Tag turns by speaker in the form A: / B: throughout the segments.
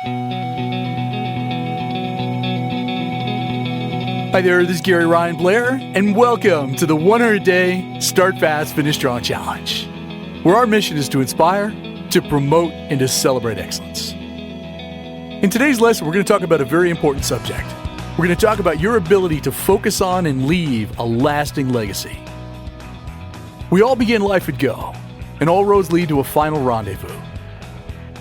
A: Hi there, this is Gary Ryan Blair, and welcome to the 100-Day Start Fast, Finish Strong Challenge, where our mission is to inspire, to promote, and to celebrate excellence. In today's lesson, we're going to talk about a very important subject. We're going to talk about your ability to focus on and leave a lasting legacy. We all begin life at go, and all roads lead to a final rendezvous.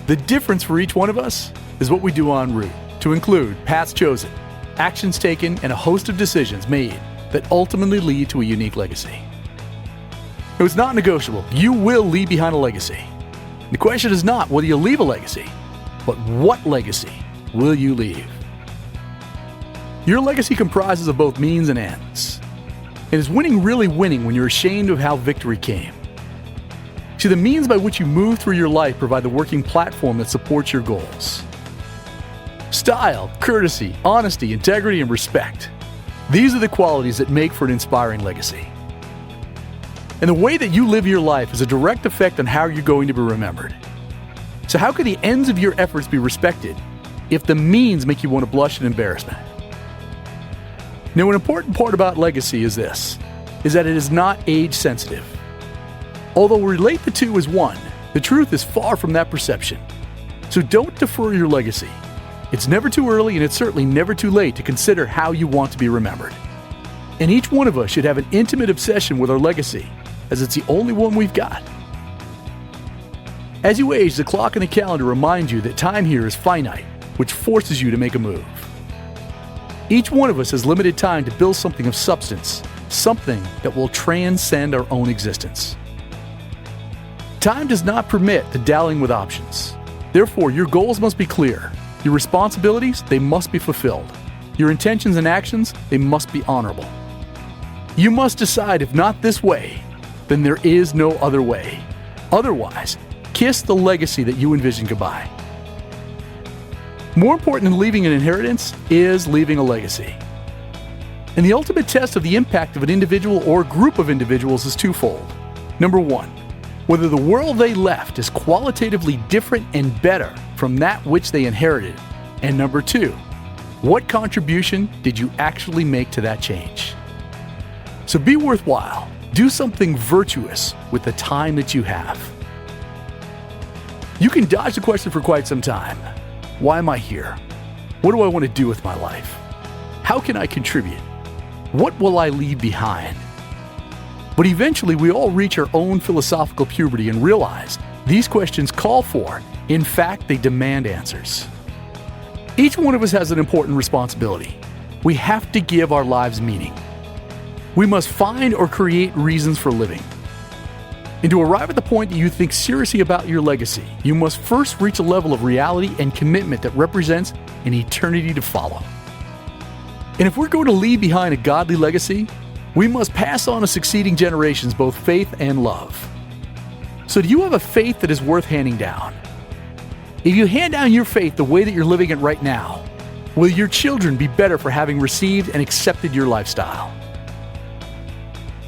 A: The difference for each one of us is what we do en route, to include paths chosen, actions taken, and a host of decisions made that ultimately lead to a unique legacy. It was not negotiable. You will leave behind a legacy. The question is not whether you leave a legacy, but what legacy will you leave? Your legacy comprises of both means and ends. And is winning really winning when you're ashamed of how victory came? See, the means by which you move through your life provide the working platform that supports your goals. Style, courtesy, honesty, integrity, and respect. These are the qualities that make for an inspiring legacy. And the way that you live your life has a direct effect on how you're going to be remembered. So how can the ends of your efforts be respected if the means make you want to blush in embarrassment? Now, an important part about legacy is that it is not age sensitive. Although we relate the two as one, the truth is far from that perception. So don't defer your legacy. It's never too early, and it's certainly never too late to consider how you want to be remembered. And each one of us should have an intimate obsession with our legacy, as it's the only one we've got. As you age, the clock and the calendar remind you that time here is finite, which forces you to make a move. Each one of us has limited time to build something of substance, something that will transcend our own existence. Time does not permit the dallying with options. Therefore, your goals must be clear. Your responsibilities, they must be fulfilled. Your intentions and actions, they must be honorable. You must decide, if not this way, then there is no other way. Otherwise, kiss the legacy that you envision goodbye. More important than leaving an inheritance is leaving a legacy. And the ultimate test of the impact of an individual or group of individuals is twofold. Number one, whether the world they left is qualitatively different and better from that which they inherited. And number two, what contribution did you actually make to that change? So be worthwhile. Do something virtuous with the time that you have. You can dodge the question for quite some time. Why am I here? What do I want to do with my life? How can I contribute? What will I leave behind? But eventually we all reach our own philosophical puberty and realize these questions call for, in fact, they demand answers. Each one of us has an important responsibility. We have to give our lives meaning. We must find or create reasons for living. And to arrive at the point that you think seriously about your legacy, you must first reach a level of reality and commitment that represents an eternity to follow. And if we're going to leave behind a godly legacy, we must pass on to succeeding generations both faith and love. So do you have a faith that is worth handing down? If you hand down your faith the way that you're living it right now, will your children be better for having received and accepted your lifestyle?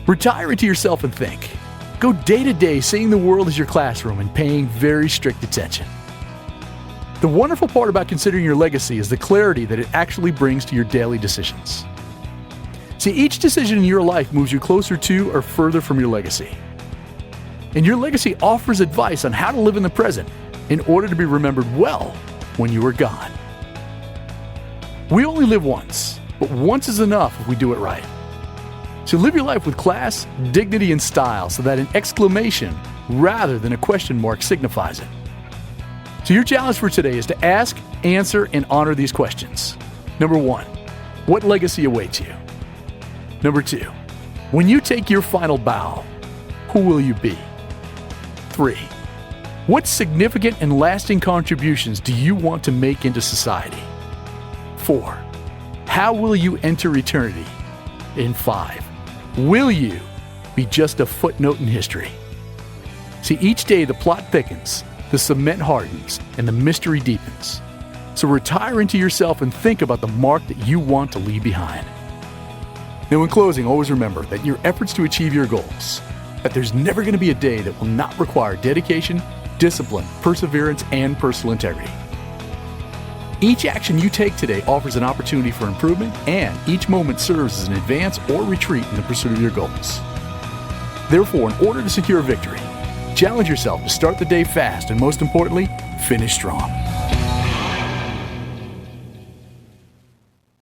A: Retire into yourself and think. Go day to day seeing the world as your classroom and paying very strict attention. The wonderful part about considering your legacy is the clarity that it actually brings to your daily decisions. See, each decision in your life moves you closer to or further from your legacy. And your legacy offers advice on how to live in the present in order to be remembered well when you are gone. We only live once, but once is enough if we do it right. So live your life with class, dignity, and style so that an exclamation rather than a question mark signifies it. So your challenge for today is to ask, answer, and honor these questions. Number one, what legacy awaits you? Number two, when you take your final bow, who will you be? 3, what significant and lasting contributions do you want to make into society? 4, how will you enter eternity? And 5, will you be just a footnote in history? See, each day the plot thickens, the cement hardens, and the mystery deepens. So retire into yourself and think about the mark that you want to leave behind. Now, in closing, always remember that your efforts to achieve your goals, that there's never going to be a day that will not require dedication, discipline, perseverance, and personal integrity. Each action you take today offers an opportunity for improvement, and each moment serves as an advance or retreat in the pursuit of your goals. Therefore, in order to secure victory, challenge yourself to start the day fast and, most importantly, finish strong.